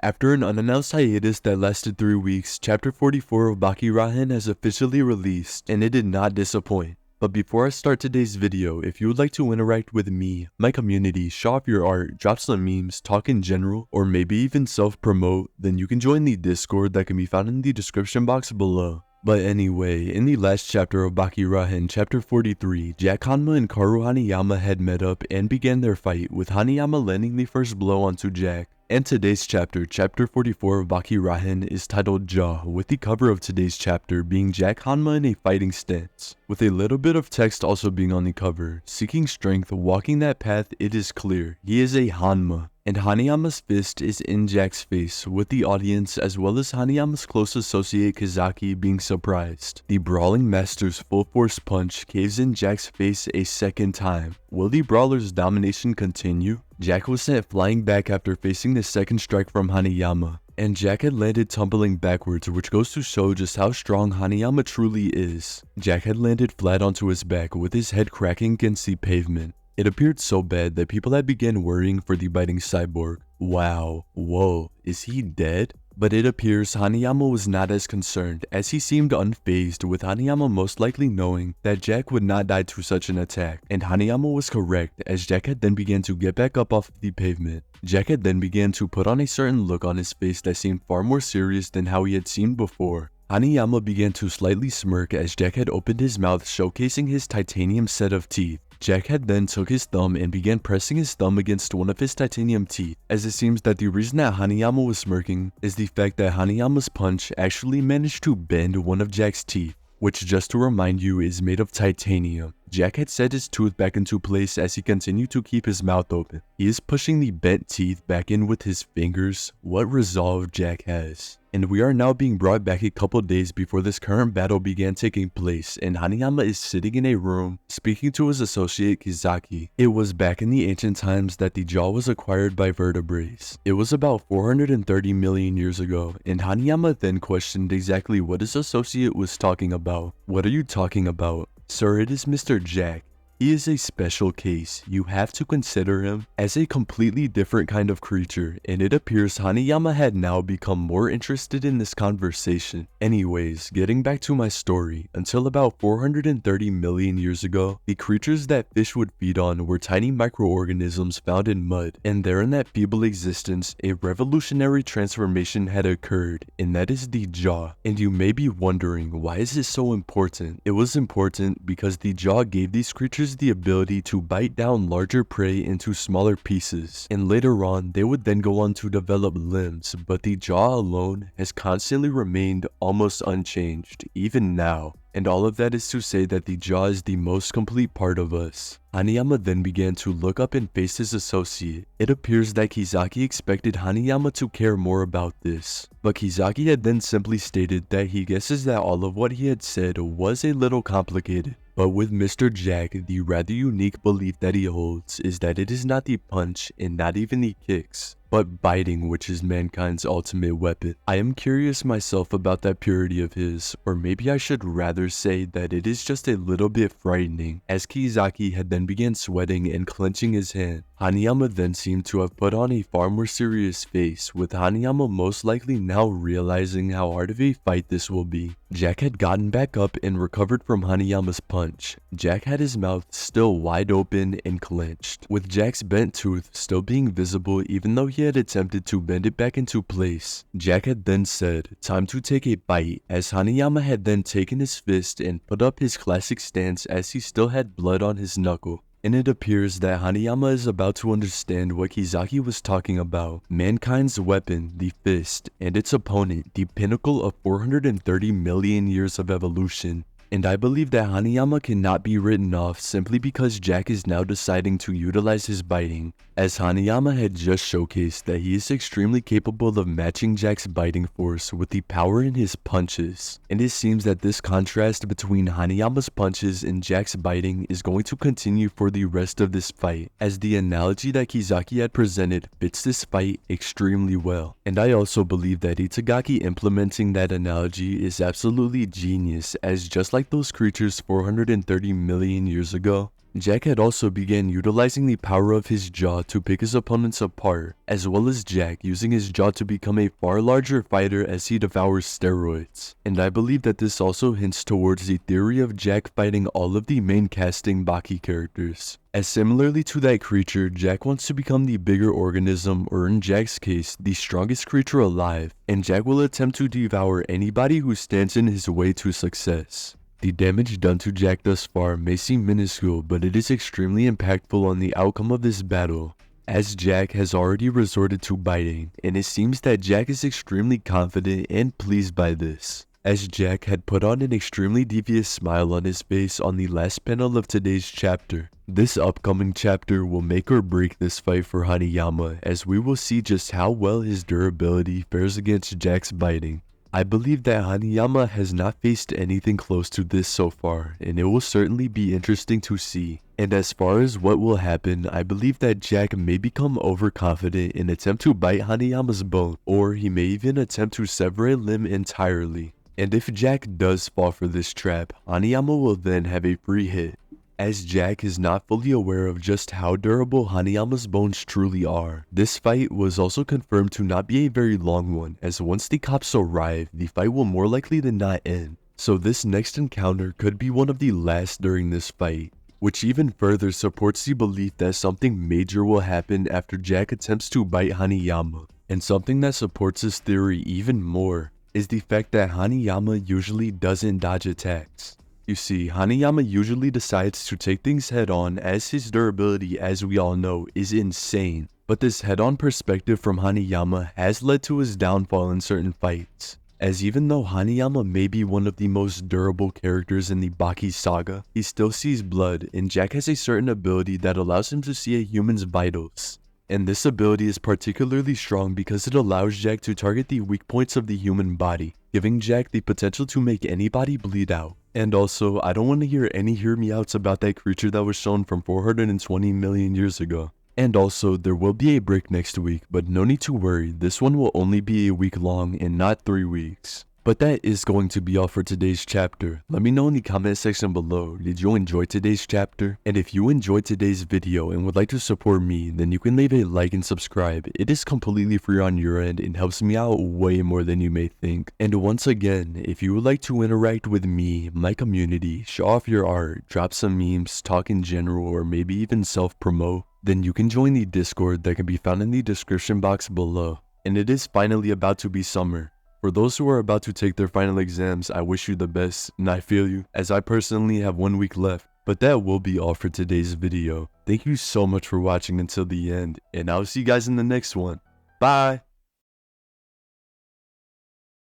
After an unannounced hiatus that lasted 3 weeks, Chapter 44 of Baki Rahen has officially released, and it did not disappoint. But before I start today's video, if you would like to interact with me, my community, show off your art, drop some memes, talk in general, or maybe even self-promote, then you can join the Discord that can be found in the description box below. But anyway, in the last chapter of Baki Rahen, chapter 43, Jack, Hanma, and KAORU Hanayama had met up and began their fight, with Hanayama landing the first blow onto Jack. And today's chapter, chapter 44 of Baki Rahen, is titled Jaw, with the cover of today's chapter being Jack, Hanma in a fighting stance, with a little bit of text also being on the cover. Seeking strength, walking that path, it is clear. He is a Hanma. And Hanayama's fist is in Jack's face, with the audience as well as Hanayama's close associate Kizaki being surprised. The Brawling Master's full force punch caves in Jack's face a second time. Will the Brawler's domination continue? Jack was sent flying back after facing the second strike from Hanayama, and Jack had landed tumbling backwards, which goes to show just how strong Hanayama truly is. Jack had landed flat onto his back with his head cracking against the pavement. It appeared so bad that people had begun worrying for the biting cyborg. Wow, whoa, is he dead? But it appears Hanayama was not as concerned, as he seemed unfazed, with Hanayama most likely knowing that Jack would not die to such an attack. And Hanayama was correct, as Jack had then began to get back up off of the pavement. Jack had then began to put on a certain look on his face that seemed far more serious than how he had seemed before. Hanayama began to slightly smirk as Jack had opened his mouth, showcasing his titanium set of teeth. Jack had then took his thumb and began pressing his thumb against one of his titanium teeth, as it seems that the reason that Hanayama was smirking is the fact that Hanayama's punch actually managed to bend one of Jack's teeth, which, just to remind you, is made of titanium. Jack had set his tooth back into place as he continued to keep his mouth open. He is pushing the bent teeth back in with his fingers. What resolve Jack has. And we are now being brought back a couple days before this current battle began taking place, and Hanayama is sitting in a room speaking to his associate Kizaki. It was back in the ancient times that the jaw was acquired by vertebrates. It was about 430 million years ago, and Hanayama then questioned exactly what his associate was talking about. "What are you talking about?" "Sir, it is Mr. Jack. He is a special case. You have to consider him as a completely different kind of creature," and it appears Hanayama had now become more interested in this conversation. Anyways, getting back to my story, until about 430 million years ago, the creatures that fish would feed on were tiny microorganisms found in mud, and there in that feeble existence, a revolutionary transformation had occurred, and that is the jaw. And you may be wondering, why is it so important? It was important because the jaw gave these creatures the ability to bite down larger prey into smaller pieces, and later on they would then go on to develop limbs, but the jaw alone has constantly remained almost unchanged, even now. And all of that is to say that the jaw is the most complete part of us. Hanayama then began to look up and face his associate. It appears that Kizaki expected Hanayama to care more about this, but Kizaki had then simply stated that he guesses that all of what he had said was a little complicated. But with Mr. Jack, the rather unique belief that he holds is that it is not the punch and not even the kicks, but biting which is mankind's ultimate weapon. I am curious myself about that purity of his, or maybe I should rather say that it is just a little bit frightening, as Kizaki had then began sweating and clenching his hand. Hanayama then seemed to have put on a far more serious face, with Hanayama most likely now realizing how hard of a fight this will be. Jack had gotten back up and recovered from Hanayama's punch. Jack had his mouth still wide open and clenched, with Jack's bent tooth still being visible even though he had attempted to bend it back into place. Jack had then said, "Time to take a bite," as Hanayama had then taken his fist and put up his classic stance as he still had blood on his knuckle. And it appears that Hanayama is about to understand what Kizaki was talking about. Mankind's weapon, the fist, and its opponent, the pinnacle of 430 million years of evolution. And I believe that Hanayama cannot be written off simply because Jack is now deciding to utilize his biting, as Hanayama had just showcased that he is extremely capable of matching Jack's biting force with the power in his punches. And it seems that this contrast between Hanayama's punches and Jack's biting is going to continue for the rest of this fight, as the analogy that Kizaki had presented fits this fight extremely well. And I also believe that Itagaki implementing that analogy is absolutely genius, as just like those creatures 430 million years ago, Jack had also began utilizing the power of his jaw to pick his opponents apart, as well as Jack using his jaw to become a far larger fighter as he devours steroids. And I believe that this also hints towards the theory of Jack fighting all of the main casting Baki characters. As similarly to that creature, Jack wants to become the bigger organism, or in Jack's case, the strongest creature alive, and Jack will attempt to devour anybody who stands in his way to success. The damage done to Jack thus far may seem minuscule, but it is extremely impactful on the outcome of this battle, as Jack has already resorted to biting, and it seems that Jack is extremely confident and pleased by this, as Jack had put on an extremely devious smile on his face on the last panel of today's chapter. This upcoming chapter will make or break this fight for Hanayama, as we will see just how well his durability fares against Jack's biting. I believe that Hanayama has not faced anything close to this so far, and it will certainly be interesting to see. And as far as what will happen, I believe that Jack may become overconfident and attempt to bite Hanayama's bone, or he may even attempt to sever a limb entirely. And if Jack does fall for this trap, Hanayama will then have a free hit, as Jack is not fully aware of just how durable Hanayama's bones truly are. This fight was also confirmed to not be a very long one, as once the cops arrive, the fight will more likely than not end. So this next encounter could be one of the last during this fight, which even further supports the belief that something major will happen after Jack attempts to bite Hanayama. And something that supports this theory even more is the fact that Hanayama usually doesn't dodge attacks. You see, Hanayama usually decides to take things head on, as his durability, as we all know, is insane. But this head-on perspective from Hanayama has led to his downfall in certain fights, as even though Hanayama may be one of the most durable characters in the Baki saga, he still sees blood, and Jack has a certain ability that allows him to see a human's vitals. And this ability is particularly strong because it allows Jack to target the weak points of the human body, giving Jack the potential to make anybody bleed out. And also, I don't want to hear any hear me outs about that creature that was shown from 420 million years ago. And also, there will be a break next week, but no need to worry, this one will only be a week long and not 3 weeks. But that is going to be all for today's chapter. Let me know in the comment section below, did you enjoy today's chapter? And if you enjoyed today's video and would like to support me, then you can leave a like and subscribe. It is completely free on your end and helps me out way more than you may think. And once again, if you would like to interact with me, my community, show off your art, drop some memes, talk in general, or maybe even self-promote, then you can join the Discord that can be found in the description box below. And it is finally about to be summer. For those who are about to take their final exams, I wish you the best, and I feel you, as I personally have 1 week left. But that will be all for today's video. Thank you so much for watching until the end, and I'll see you guys in the next one. Bye!